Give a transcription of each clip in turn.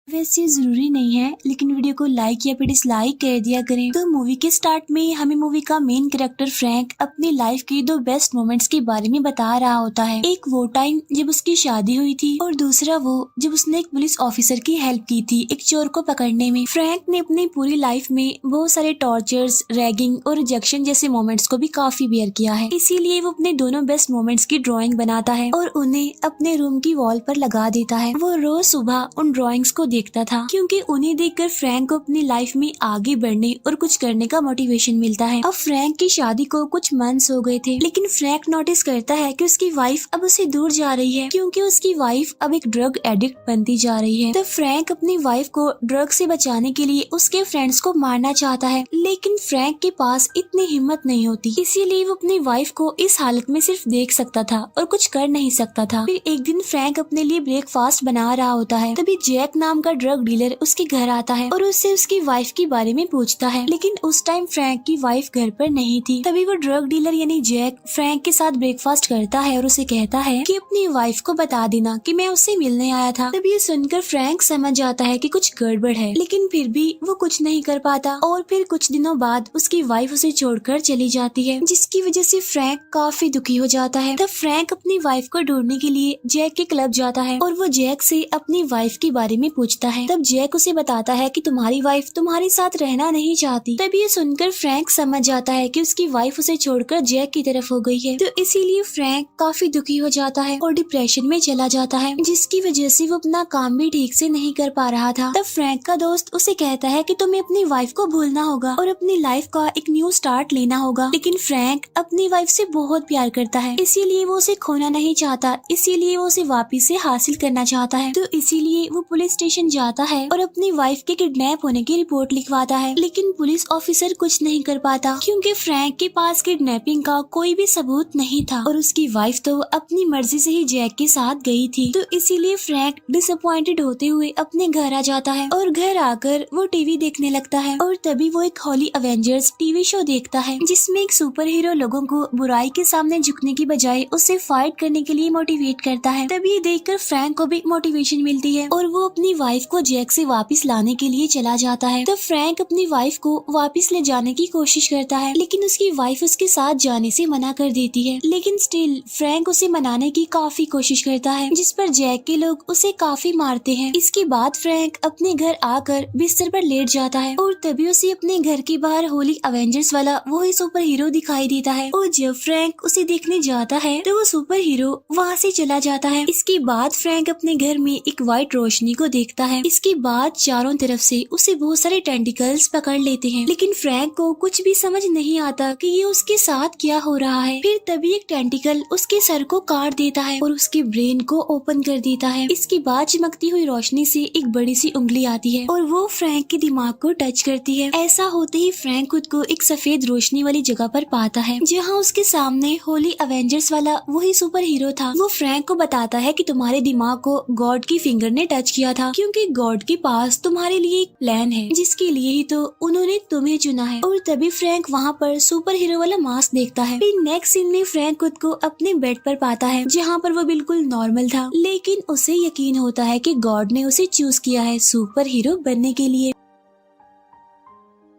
वैसे जरूरी नहीं है, लेकिन वीडियो को लाइक या फिर डिसलाइक कर दिया करें। तो मूवी के स्टार्ट में हमें मूवी का मेन कैरेक्टर फ्रैंक अपनी लाइफ के दो बेस्ट मोमेंट्स के बारे में बता रहा होता है। एक वो टाइम जब उसकी शादी हुई थी और दूसरा वो जब उसने एक पुलिस ऑफिसर की हेल्प की थी एक चोर को पकड़ने में। फ्रैंक ने अपनी पूरी लाइफ में बहुत सारे टॉर्चर्स, रैगिंग और रिजेक्शन जैसे मोमेंट्स को भी काफी बेयर किया है। इसीलिए वो अपने दोनों बेस्ट मोमेंट्स की ड्राइंग बनाता है और उन्हें अपने रूम की वॉल पर लगा देता है। वो रोज सुबह उन ड्राइंग्स को देखता था क्योंकि उन्हें देखकर फ्रैंक को अपनी लाइफ में आगे बढ़ने और कुछ करने का मोटिवेशन मिलता है। अब फ्रैंक की शादी को कुछ मंथ्स हो गए थे, लेकिन फ्रैंक नोटिस करता है कि उसकी वाइफ अब उसे दूर जा रही है क्योंकि उसकी वाइफ अब एक ड्रग एडिक्ट बनती जा रही है। तो फ्रैंक अपनी वाइफ को ड्रग से बचाने के लिए उसके फ्रेंड्स को मारना चाहता है, लेकिन फ्रैंक के पास इतनी हिम्मत नहीं होती, इसीलिए वो अपनी वाइफ को इस हालत में सिर्फ देख सकता था और कुछ कर नहीं सकता था। फिर एक दिन फ्रैंक अपने लिए ब्रेकफास्ट बना रहा होता है, तभी जैक नाम का ड्रग डीलर उसके घर आता है और उससे उसकी वाइफ के बारे में पूछता है, लेकिन उस टाइम फ्रैंक की वाइफ घर पर नहीं थी। तभी वो ड्रग डीलर यानी जैक फ्रैंक के साथ ब्रेकफास्ट करता है और उसे कहता है कि अपनी वाइफ को बता देना कि मैं उससे मिलने आया था। तभी ये सुनकर फ्रैंक समझ जाता है कि कुछ गड़बड़ है, लेकिन फिर भी वो कुछ नहीं कर पाता और फिर कुछ दिनों बाद उसकी वाइफ उसे छोड़कर चली जाती है, जिसकी वजह से फ्रैंक काफी दुखी हो जाता है। तब फ्रैंक अपनी वाइफ को ढूंढने के लिए जैक के क्लब जाता है और वो जैक से अपनी वाइफ के बारे में पूछता है। तब जैक उसे बताता है कि तुम्हारी वाइफ तुम्हारे साथ रहना नहीं चाहती। तब ये सुनकर फ्रैंक समझ जाता है कि उसकी वाइफ उसे छोड़कर जैक की तरफ हो गई है। तो इसीलिए फ्रैंक काफी दुखी हो जाता है और डिप्रेशन में चला जाता है, जिसकी वजह से वो अपना काम भी ठीक से नहीं कर पा रहा था। तब फ्रैंक का दोस्त उसे कहता है कि तुम्हें अपनी वाइफ को भूलना होगा और अपनी लाइफ का एक न्यू स्टार्ट लेना होगा। लेकिन फ्रैंक अपनी वाइफ से बहुत प्यार करता है, इसीलिए वो उसे खोना नहीं चाहता, इसीलिए वो उसे वापिस से हासिल करना चाहता है। तो इसीलिए वो पुलिस स्टेशन जाता है और अपनी वाइफ के किडनैप होने की रिपोर्ट लिखवाता है, लेकिन पुलिस ऑफिसर कुछ नहीं कर पाता क्योंकि फ्रैंक के पास किडनैपिंग का कोई भी सबूत नहीं था और उसकी वाइफ तो अपनी मर्जी से ही जैक के साथ गई थी। तो इसीलिए फ्रैंक डिसअपॉइंटेड होते हुए अपने घर आ जाता है और घर आकर वो टीवी देखने लगता है और तभी वो एक हॉली अवेंजर्स टीवी शो देखता है, जिसमें एक सुपर हीरो लोगों को बुराई के सामने झुकने की बजाय उससे फाइट करने के लिए मोटिवेट करता है। तभी ये देखकर फ्रैंक को भी मोटिवेशन मिलती है और वो अपनी वाइफ को जैक से वापस लाने के लिए चला जाता है। तब फ्रैंक अपनी वाइफ को वापस ले जाने की कोशिश करता है, लेकिन उसकी वाइफ उसके साथ जाने से मना कर देती है। लेकिन स्टिल फ्रैंक उसे मनाने की काफी कोशिश करता है, जिस पर जैक के लोग उसे काफी मारते हैं। इसके बाद फ्रैंक अपने घर आकर बिस्तर पर लेट जाता है और तभी उसे अपने घर के बाहर होली अवेंजर्स वाला वही सुपर हीरो दिखाई देता है और जब फ्रैंक उसे देखने जाता है तो वो सुपर हीरो वहाँ से चला जाता है। इसके बाद फ्रैंक अपने घर में एक व्हाइट रोशनी को देखता है। इसके बाद चारों तरफ से उसे बहुत सारे टेंटिकल्स पकड़ लेते हैं, लेकिन फ्रैंक को कुछ भी समझ नहीं आता कि ये उसके साथ क्या हो रहा है। फिर तभी एक टेंटिकल उसके सर को काट देता है और उसके ब्रेन को ओपन कर देता है। इसके बाद चमकती हुई रोशनी से एक बड़ी सी उंगली आती है और वो फ्रैंक के दिमाग को टच करती है। ऐसा होते ही फ्रैंक खुद को एक सफेद रोशनी वाली जगह पर पाता है, जहाँ उसके सामने होली अवेंजर्स वाला वही सुपर हीरो था। वो फ्रैंक को बताता है कि तुम्हारे दिमाग को गॉड की फिंगर ने टच किया था क्योंकि गॉड के पास तुम्हारे लिए एक प्लान है, जिसके लिए ही तो उन्होंने तुम्हें चुना है। और तभी फ्रैंक वहाँ पर सुपर हीरो वाला मास्क देखता है। फिर नेक्स्ट सीन में फ्रैंक खुद को अपने बेड पर पाता है, जहाँ पर वो बिल्कुल नॉर्मल था, लेकिन उसे यकीन होता है कि गॉड ने उसे चूज किया है सुपर हीरो बनने के लिए।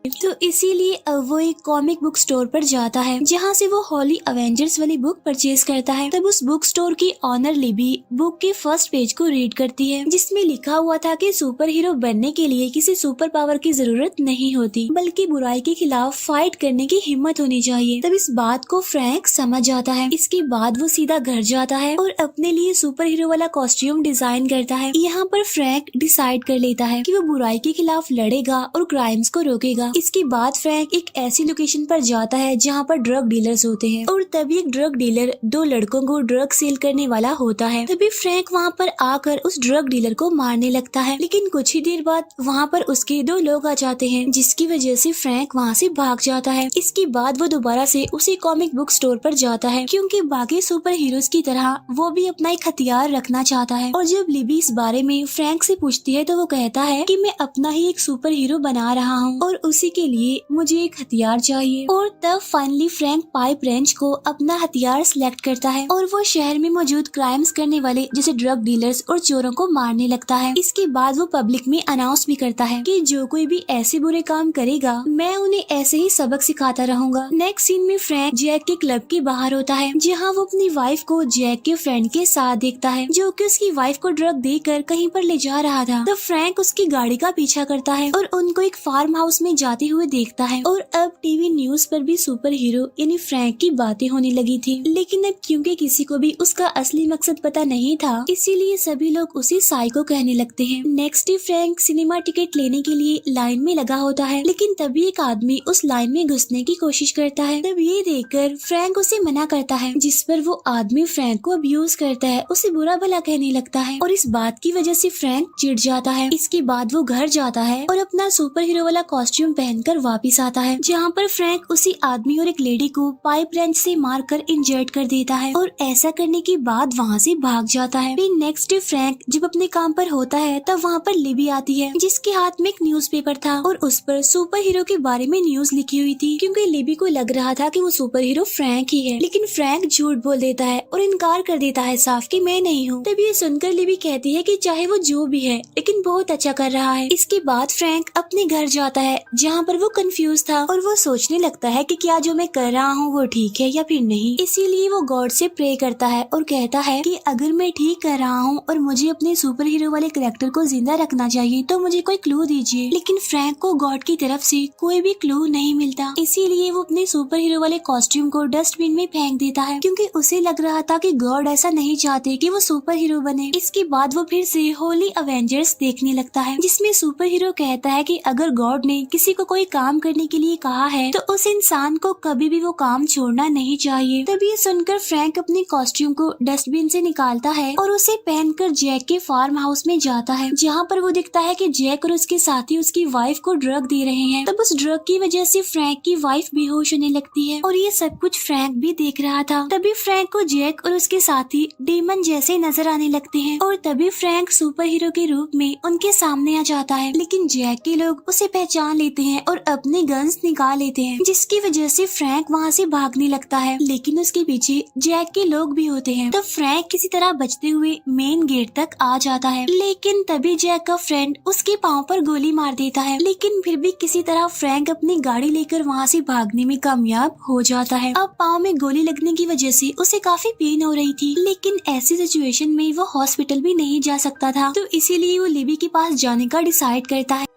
तो इसीलिए अब वो एक कॉमिक बुक स्टोर पर जाता है, जहाँ से वो हॉली अवेंजर्स वाली बुक परचेज करता है। तब उस बुक स्टोर की ऑनर लिबी बुक के फर्स्ट पेज को रीड करती है, जिसमें लिखा हुआ था कि सुपर हीरो बनने के लिए किसी सुपर पावर की जरूरत नहीं होती, बल्कि बुराई के खिलाफ फाइट करने की हिम्मत होनी चाहिए। तब इस बात को फ्रैंक समझ जाता है। इसके बाद वो सीधा घर जाता है और अपने लिए सुपर हीरो वाला कॉस्ट्यूम डिजाइन करता है। यहाँ पर फ्रैंक डिसाइड कर लेता है कि वो बुराई के खिलाफ लड़ेगा और क्राइम्स को रोकेगा। इसके बाद फ्रैंक एक ऐसी लोकेशन पर जाता है जहाँ पर ड्रग डीलर्स होते हैं और तभी एक ड्रग डीलर दो लड़कों को ड्रग सेल करने वाला होता है। तभी फ्रैंक वहाँ पर आकर उस ड्रग डीलर को मारने लगता है, लेकिन कुछ ही देर बाद वहाँ पर उसके दो लोग आ जाते हैं, जिसकी वजह से फ्रैंक वहाँ से भाग जाता है। इसके बाद वो दोबारा से उसी कॉमिक बुक स्टोर पर जाता है, क्योंकि बाकी सुपर हीरोज की तरह वो भी अपना एक हथियार रखना चाहता है। और जब लिबी इस बारे में फ्रैंक से पूछती है तो वो कहता है कि मैं अपना ही एक सुपर हीरो बना रहा हूँ और उसी उसी के लिए मुझे एक हथियार चाहिए। और तब फाइनली फ्रैंक पाइप रेंच को अपना हथियार सिलेक्ट करता है और वो शहर में मौजूद क्राइम्स करने वाले जैसे ड्रग डीलर्स और चोरों को मारने लगता है। इसके बाद वो पब्लिक में अनाउंस भी करता है कि जो कोई भी ऐसे बुरे काम करेगा मैं उन्हें ऐसे ही सबक सिखाता रहूंगा। नेक्स्ट सीन में फ्रैंक जैक के क्लब के बाहर होता है, जहाँ वो अपनी वाइफ को जैक के फ्रेंड के साथ देखता है जो कि उसकी वाइफ को ड्रग देकर कहीं पर ले जा रहा था। तो फ्रैंक उसकी गाड़ी का पीछा करता है और उनको एक फार्म हाउस में जाते हुए देखता है। और अब टीवी न्यूज पर भी सुपर हीरो यानी फ्रैंक की बातें होने लगी थी, लेकिन अब क्योंकि किसी को भी उसका असली मकसद पता नहीं था, इसीलिए सभी लोग उसे साइको कहने लगते हैं। Next day Frank cinema ticket लेने के लिए लाइन में लगा होता है, लेकिन तभी एक आदमी उस लाइन में घुसने की कोशिश करता है। तब ये देखकर फ्रैंक उसे मना करता है, जिस पर वो आदमी फ्रैंक को अब्यूज करता है, उसे बुरा भला कहने लगता है और इस बात की वजह से फ्रैंक चिढ़ जाता है। इसके बाद वो घर जाता है और अपना सुपर हीरो वाला कॉस्ट्यूम पहनकर वापस आता है, जहाँ पर फ्रैंक उसी आदमी और एक लेडी को पाइप रेंच से मारकर इंजर्ड कर देता है और ऐसा करने के बाद वहाँ से भाग जाता है। फिर नेक्स्ट डे फ्रैंक जब अपने काम पर होता है तब वहाँ पर लिबी आती है, जिसके हाथ में एक न्यूज़पेपर था और उस पर सुपर हीरो के बारे में न्यूज लिखी हुई थी, क्योंकि लिबी को लग रहा था कि वो सुपर हीरो फ्रैंक ही है। लेकिन फ्रैंक झूठ बोल देता है और इनकार कर देता है साफ कि मैं नहीं हूँ। तब ये सुनकर लिबी कहती है कि चाहे वो जो भी है लेकिन बहुत अच्छा कर रहा है। इसके बाद फ्रैंक अपने घर जाता है, जहाँ पर वो कंफ्यूज था और वो सोचने लगता है कि क्या जो मैं कर रहा हूँ वो ठीक है या फिर नहीं। इसीलिए वो गॉड से प्रे करता है और कहता है कि अगर मैं ठीक कर रहा हूँ और मुझे अपने सुपर हीरो वाले कैरेक्टर को जिंदा रखना चाहिए तो मुझे कोई क्लू दीजिए। लेकिन फ्रैंक को गॉड की तरफ से कोई भी क्लू नहीं मिलता, इसीलिए वो अपने सुपर हीरो वाले कॉस्ट्यूम को डस्टबिन में फेंक देता है, क्योंकि उसे लग रहा था कि गॉड ऐसा नहीं चाहते कि वो सुपर हीरो बने। इसके बाद वो फिर से होली अवेंजर्स देखने लगता है, जिसमें सुपर हीरो कहता है कि अगर गॉड ने किसी को कोई काम करने के लिए कहा है तो उस इंसान को कभी भी वो काम छोड़ना नहीं चाहिए। तब ये सुनकर फ्रैंक अपने कॉस्ट्यूम को डस्टबिन से निकालता है और उसे पहनकर जैक के फार्म हाउस में जाता है, जहाँ पर वो दिखता है कि जैक और उसके साथी उसकी वाइफ को ड्रग दे रहे हैं। तब उस ड्रग की वजह से फ्रैंक की वाइफ बेहोश होने लगती है और ये सब कुछ फ्रैंक भी देख रहा था। तभी फ्रैंक को जैक और उसके साथी डीमन जैसे नजर आने लगते हैं और तभी फ्रैंक सुपर हीरो के रूप में उनके सामने आ जाता है। लेकिन जैक के लोग उसे पहचान लेते हैं और अपने गन्स निकाल लेते हैं, जिसकी वजह से फ्रैंक वहाँ से भागने लगता है, लेकिन उसके पीछे जैक के लोग भी होते हैं। तब फ्रैंक किसी तरह बचते हुए मेन गेट तक आ जाता है, लेकिन तभी जैक का फ्रेंड उसके पाँव पर गोली मार देता है। लेकिन फिर भी किसी तरह फ्रैंक अपनी गाड़ी लेकर वहाँ से भागने में कामयाब हो जाता है। अब पाँव में गोली लगने की वजह से उसे काफी पेन हो रही थी, लेकिन ऐसी सिचुएशन में वो हॉस्पिटल भी नहीं जा सकता था, तो इसीलिए वो लिबी के पास जाने का डिसाइड करता है।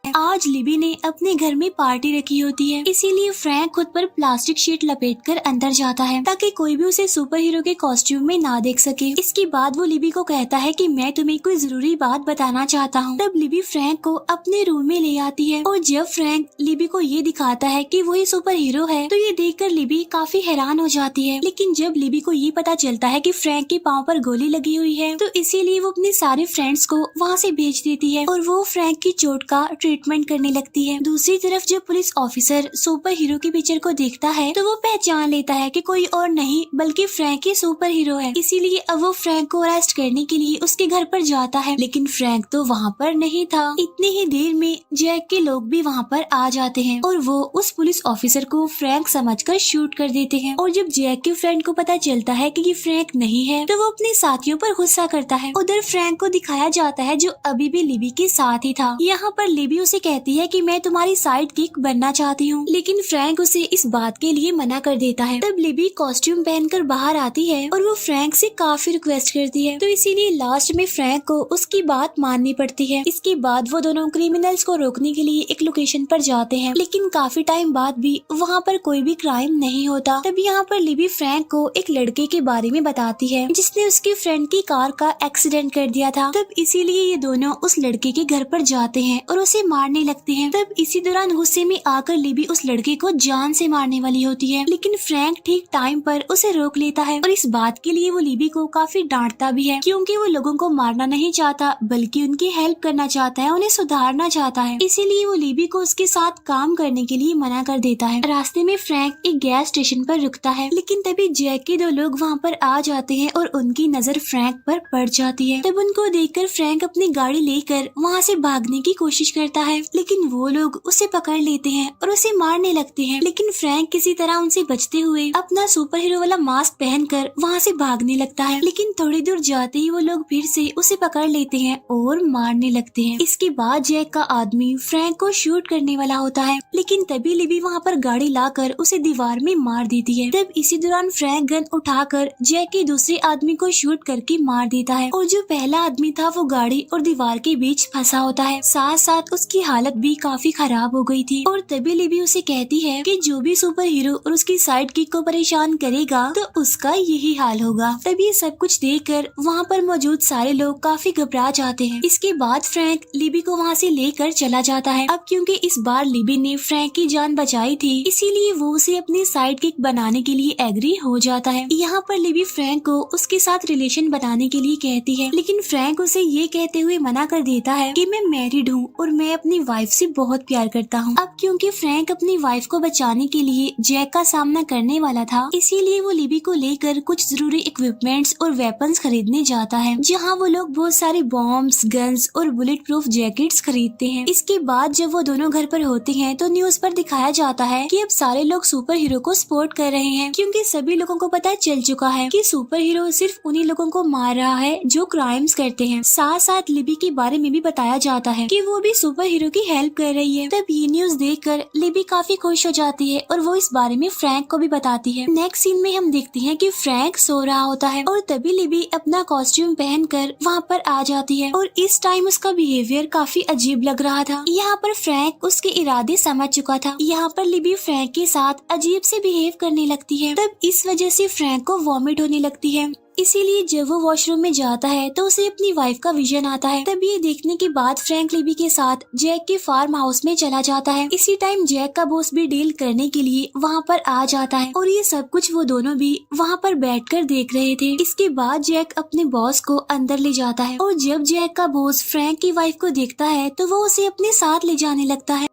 आज लिबी ने अपने घर में पार्टी रखी होती है, इसीलिए फ्रैंक खुद पर प्लास्टिक शीट लपेटकर अंदर जाता है ताकि कोई भी उसे सुपर हीरो के कॉस्ट्यूम में ना देख सके। इसके बाद वो लिबी को कहता है कि मैं तुम्हें कोई जरूरी बात बताना चाहता हूँ। तब लिबी फ्रैंक को अपने रूम में ले आती है और जब फ्रैंक लिबी को ये दिखाता है कि वही सुपर हीरो है तो ये देखकर लिबी काफी हैरान हो जाती है। लेकिन जब लिबी को ये पता चलता है कि फ्रैंक के पाँव पर गोली लगी हुई है तो इसीलिए वो अपने सारे फ्रेंड्स को वहाँ से भेज देती है और वो फ्रैंक की चोट का ट्रीटमेंट करने लगती है। दूसरी तरफ जब पुलिस ऑफिसर सुपर हीरो की पिक्चर को देखता है तो वो पहचान लेता है कि कोई और नहीं बल्कि फ्रैंक ही सुपर हीरो है, इसीलिए अब वो फ्रैंक को अरेस्ट करने के लिए उसके घर पर जाता है। लेकिन फ्रैंक तो वहाँ पर नहीं था। इतनी ही देर में जैक के लोग भी वहाँ पर आ जाते हैं और वो उस पुलिस ऑफिसर को फ्रैंक समझकर शूट कर देते हैं। और जब जैक के फ्रेंड को पता चलता है कि ये फ्रैंक नहीं है तो वो अपने साथियों पर गुस्सा करता है। उधर फ्रैंक को दिखाया जाता है जो अभी भी लिबी के साथ ही था। यहाँ पर लिबी उसे कहती है कि मैं तुम्हारी साइड किक बनना चाहती हूँ, लेकिन फ्रैंक उसे इस बात के लिए मना कर देता है। तब लिबी कॉस्ट्यूम पहनकर बाहर आती है और वो फ्रैंक से काफी रिक्वेस्ट करती है, तो इसीलिए लास्ट में फ्रैंक को उसकी बात माननी पड़ती है। इसके बाद वो दोनों क्रिमिनल्स को रोकने के लिए एक लोकेशन पर जाते हैं, लेकिन काफी टाइम बाद भी वहाँ पर कोई भी क्राइम नहीं होता। तब यहाँ पर लिबी फ्रैंक को एक लड़के के बारे में बताती है जिसने उसके फ्रेंड की कार का एक्सीडेंट कर दिया था। तब इसीलिए ये दोनों उस लड़के के घर पर जाते हैं और उसे मारने लगते हैं। तब इसी दौरान गुस्से में आकर लिबी उस लड़के को जान से मारने वाली होती है, लेकिन फ्रैंक ठीक टाइम पर उसे रोक लेता है और इस बात के लिए वो लिबी को काफी डांटता भी है, क्योंकि वो लोगों को मारना नहीं चाहता बल्कि उनकी हेल्प करना चाहता है, उन्हें सुधारना चाहता है। इसीलिए वो लिबी को उसके साथ काम करने के लिए मना कर देता है। रास्ते में फ्रैंक एक गैस स्टेशन पर रुकता है, लेकिन तभी जैक के दो लोग वहाँ पर आ जाते हैं और उनकी नजर फ्रैंक पर पड़ जाती है। तब उनको देखकर फ्रैंक अपनी गाड़ी लेकर वहाँ से भागने की कोशिश करता है, लेकिन वो लोग उसे पकड़ लेते हैं और उसे मारने लगते हैं। लेकिन फ्रैंक किसी तरह उनसे बचते हुए अपना सुपर हीरो वाला मास्क पहनकर वहाँ से भागने लगता है। लेकिन थोड़ी दूर जाते ही वो लोग फिर से उसे पकड़ लेते हैं और मारने लगते हैं। इसके बाद जैक का आदमी फ्रैंक को शूट करने वाला होता है, लेकिन तभी लिबी वहाँ पर गाड़ी लाकर उसे दीवार में मार देती है। तब इसी दौरान फ्रैंक गन उठाकर जैक के दूसरे आदमी को शूट करके मार देता है और जो पहला आदमी था वो गाड़ी और दीवार के बीच फंसा होता है। साथ साथ उसकी हालत भी काफी खराब हो गई थी और तभी लिबी उसे कहती है कि जो भी सुपर हीरो और उसकी साइड किक को परेशान करेगा तो उसका यही हाल होगा। तब ये सब कुछ देखकर वहाँ पर मौजूद सारे लोग काफी घबरा जाते हैं। इसके बाद फ्रैंक लिबी को वहाँ से लेकर चला जाता है। अब क्योंकि इस बार लिबी ने फ्रैंक की जान बचाई थी, इसीलिए वो उसे अपनी साइड किक बनाने के लिए एग्री हो जाता है। यहाँ पर लिबी फ्रैंक को उसके साथ रिलेशन बनाने के लिए कहती है, लेकिन फ्रैंक उसे ये कहते हुए मना कर देता है कि मैं मैरिड हूँ और मैं अपनी वाइफ से बहुत प्यार करता हूँ। अब क्योंकि फ्रैंक अपनी वाइफ को बचाने के लिए जैक का सामना करने वाला था, इसीलिए वो लिबी को लेकर कुछ जरूरी इक्विपमेंट्स और वेपन्स खरीदने जाता है, जहाँ वो लोग बहुत सारे बॉम्ब्स, गन्स और बुलेट प्रूफ जैकेट्स खरीदते हैं। इसके बाद जब वो दोनों घर पर होते हैं तो न्यूज पर दिखाया जाता है कि अब सारे लोग सुपर हीरो को सपोर्ट कर रहे हैं, क्योंकि सभी लोगों को पता चल चुका है कि सुपर हीरो सिर्फ उन्हीं लोगों को मार रहा है जो क्राइम्स करते हैं। साथ साथ लिबी के बारे में भी बताया जाता है कि वो भी सुपर हीरो की हेल्प कर रही है। तब ये न्यूज देखकर लिबी काफी खुश हो जाती है और वो इस बारे में फ्रैंक को भी बताती है। नेक्स्ट सीन में हम देखते हैं कि फ्रैंक सो रहा होता है और तभी लिबी अपना कॉस्ट्यूम पहनकर वहाँ पर आ जाती है और इस टाइम उसका बिहेवियर काफी अजीब लग रहा था। यहाँ पर फ्रैंक उसके इरादे समझ चुका था। यहाँ पर लिबी फ्रैंक के साथ अजीब से बिहेव करने लगती है। तब इस वजह से फ्रैंक को वॉमिट होने लगती है, इसीलिए जब वो वॉशरूम में जाता है तो उसे अपनी वाइफ का विजन आता है। तब ये देखने के बाद फ्रैंक लिबी के साथ जैक के फार्म हाउस में चला जाता है। इसी टाइम जैक का बॉस भी डील करने के लिए वहाँ पर आ जाता है और ये सब कुछ वो दोनों भी वहाँ पर बैठकर देख रहे थे। इसके बाद जैक अपने बॉस को अंदर ले जाता है और जब जैक का बॉस फ्रैंक की वाइफ को देखता है तो वो उसे अपने साथ ले जाने लगता है।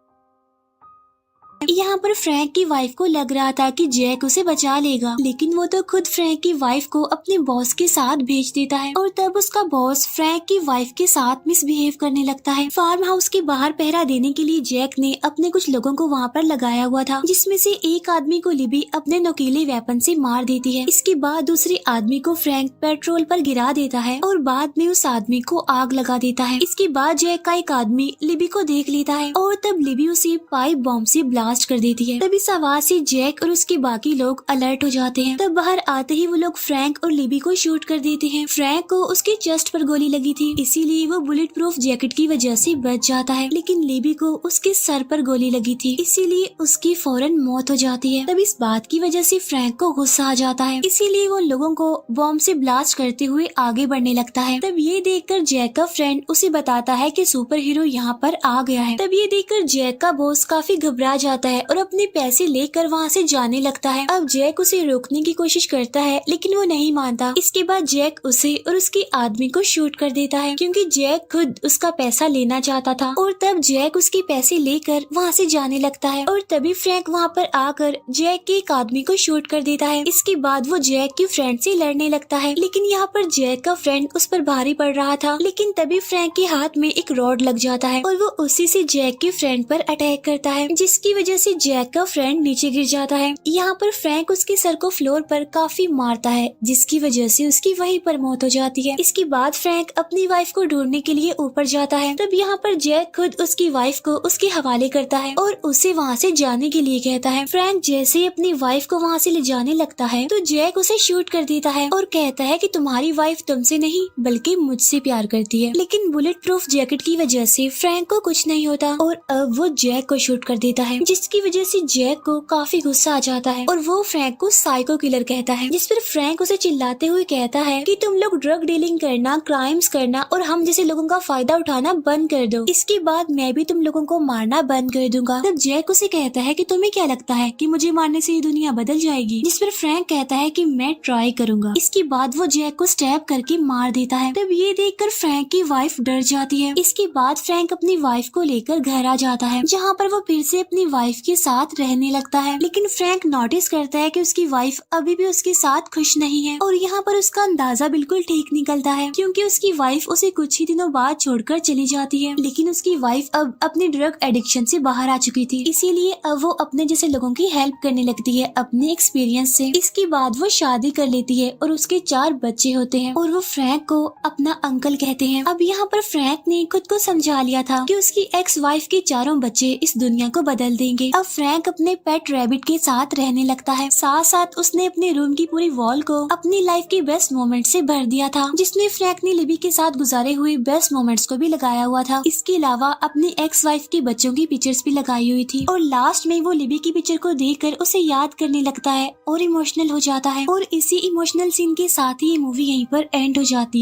यहाँ पर फ्रैंक की वाइफ को लग रहा था कि जैक उसे बचा लेगा, लेकिन वो तो खुद फ्रैंक की वाइफ को अपने बॉस के साथ भेज देता है और तब उसका बॉस फ्रैंक की वाइफ के साथ मिसबिहेव करने लगता है। फार्म हाउस के बाहर पहरा देने के लिए जैक ने अपने कुछ लोगों को वहाँ पर लगाया हुआ था, जिसमें से एक आदमी को लिबी अपने नुकीले वेपन से मार देती है। इसके बाद दूसरे आदमी को फ्रैंक पेट्रोल पर गिरा देता है और बाद में उस आदमी को आग लगा देता है। इसके बाद जैक का एक आदमी लिबी को देख लेता है और तब लिबी उसे पाइप बॉम्ब से ब्लास्ट कर देती है। तब इस आवाज से जैक और उसके बाकी लोग अलर्ट हो जाते हैं। तब बाहर आते ही वो लोग फ्रैंक और लिबी को शूट कर देते हैं। फ्रैंक को उसके चेस्ट पर गोली लगी थी, इसीलिए वो बुलेट प्रूफ जैकेट की वजह से बच जाता है, लेकिन लिबी को उसके सर पर गोली लगी थी, इसीलिए उसकी फौरन मौत हो जाती है। तब इस बात की वजह से फ्रैंक को गुस्सा आ जाता है, इसीलिए वो लोगों को बॉम्ब से ब्लास्ट करते हुए आगे बढ़ने लगता है। तब ये देखकर जैक का फ्रेंड उसे बताता है कि सुपर हीरो यहाँ पर आ गया है। तब ये देखकर जैक का बॉस काफी घबरा जाता है और अपने पैसे लेकर वहाँ से जाने लगता है। अब जैक उसे रोकने की कोशिश करता है, लेकिन वो नहीं मानता। इसके बाद जैक उसे और उसके आदमी को शूट कर देता है, क्योंकि जैक खुद उसका पैसा लेना चाहता था। और तब जैक उसके पैसे लेकर वहाँ से जाने लगता है और तभी फ्रैंक वहाँ पर आकर जैक के एक आदमी को शूट कर देता है। इसके बाद वो जैक के फ्रेंड से लड़ने लगता है, लेकिन यहाँ पर जैक का फ्रेंड उस पर भारी पड़ रहा था। लेकिन तभी फ्रैंक के हाथ में एक रॉड लग जाता है और वो उसी से जैक के फ्रेंड पर अटैक करता है, जिसकी वजह से जैक का फ्रेंड नीचे गिर जाता है। यहाँ पर फ्रैंक उसके सर को फ्लोर पर काफी मारता है, जिसकी वजह से उसकी वहीं पर मौत हो जाती है। इसके बाद फ्रैंक अपनी वाइफ को ढूंढने के लिए ऊपर जाता है। तब यहाँ पर जैक खुद उसकी वाइफ को उसके हवाले करता है और उसे वहाँ से जाने के लिए कहता है। फ्रैंक जैसे ही अपनी वाइफ को वहाँ से ले जाने लगता है तो जैक उसे शूट कर देता है और कहता है कि तुम्हारी वाइफ तुमसे नहीं बल्कि मुझसे प्यार करती है। लेकिन बुलेट प्रूफ जैकेट की वजह से फ्रैंक को कुछ नहीं होता और अब वो जैक को शूट कर देता है, जिसकी वजह से जैक को काफी गुस्सा आ जाता है और वो फ्रैंक को साइको किलर कहता है। जिस पर फ्रैंक उसे चिल्लाते हुए कहता है कि तुम लोग ड्रग डीलिंग करना, क्राइम्स करना और हम जैसे लोगों का फायदा उठाना बंद कर दो, इसके बाद मैं भी तुम लोगों को मारना बंद कर दूंगा। तब जैक उसे कहता है कि तुम्हें क्या लगता है कि मुझे मारने से ये दुनिया बदल जाएगी? जिस पर फ्रैंक कहता है कि मैं ट्राई करूंगा। इसके बाद वो जैक को स्टैब करके मार देता है। तब ये देखकर फ्रैंक की वाइफ डर जाती है। इसके बाद फ्रैंक अपनी वाइफ को लेकर घर आ जाता है, जहाँ पर वो फिर से अपनी वाइफ के साथ रहने लगता है, लेकिन फ्रैंक नोटिस करता है कि उसकी वाइफ अभी भी उसके साथ खुश नहीं है और यहाँ पर उसका अंदाजा बिल्कुल ठीक निकलता है, क्योंकि उसकी वाइफ उसे कुछ ही दिनों बाद छोड़कर चली जाती है। लेकिन उसकी वाइफ अब अपनी ड्रग एडिक्शन से बाहर आ चुकी थी, इसीलिए अब वो अपने जैसे लोगों की हेल्प करने लगती है अपने एक्सपीरियंस से। इसके बाद वो शादी कर लेती है और उसके 4 बच्चे होते हैं और वो फ्रैंक को अपना अंकल कहते हैं। अब यहाँ पर फ्रैंक ने खुद को समझा लिया था कि उसकी एक्स वाइफ के 4 बच्चे इस दुनिया को बदल देंगे। अब फ्रैंक अपने पेट रैबिट के साथ रहने लगता है, साथ साथ उसने अपने रूम की पूरी वॉल को अपनी लाइफ के बेस्ट मोमेंट से भर दिया था, जिसमें फ्रैंक ने लिबी के साथ गुजारे हुए बेस्ट मोमेंट्स को भी लगाया हुआ था। इसके अलावा अपनी एक्स वाइफ के बच्चों की पिक्चर्स भी लगाई हुई थी और लास्ट में वो लिबी की पिक्चर को देखकर उसे याद करने लगता है और इमोशनल हो जाता है। और इसी इमोशनल सीन के साथ ही ये मूवी यहीं पर एंड हो जाती है।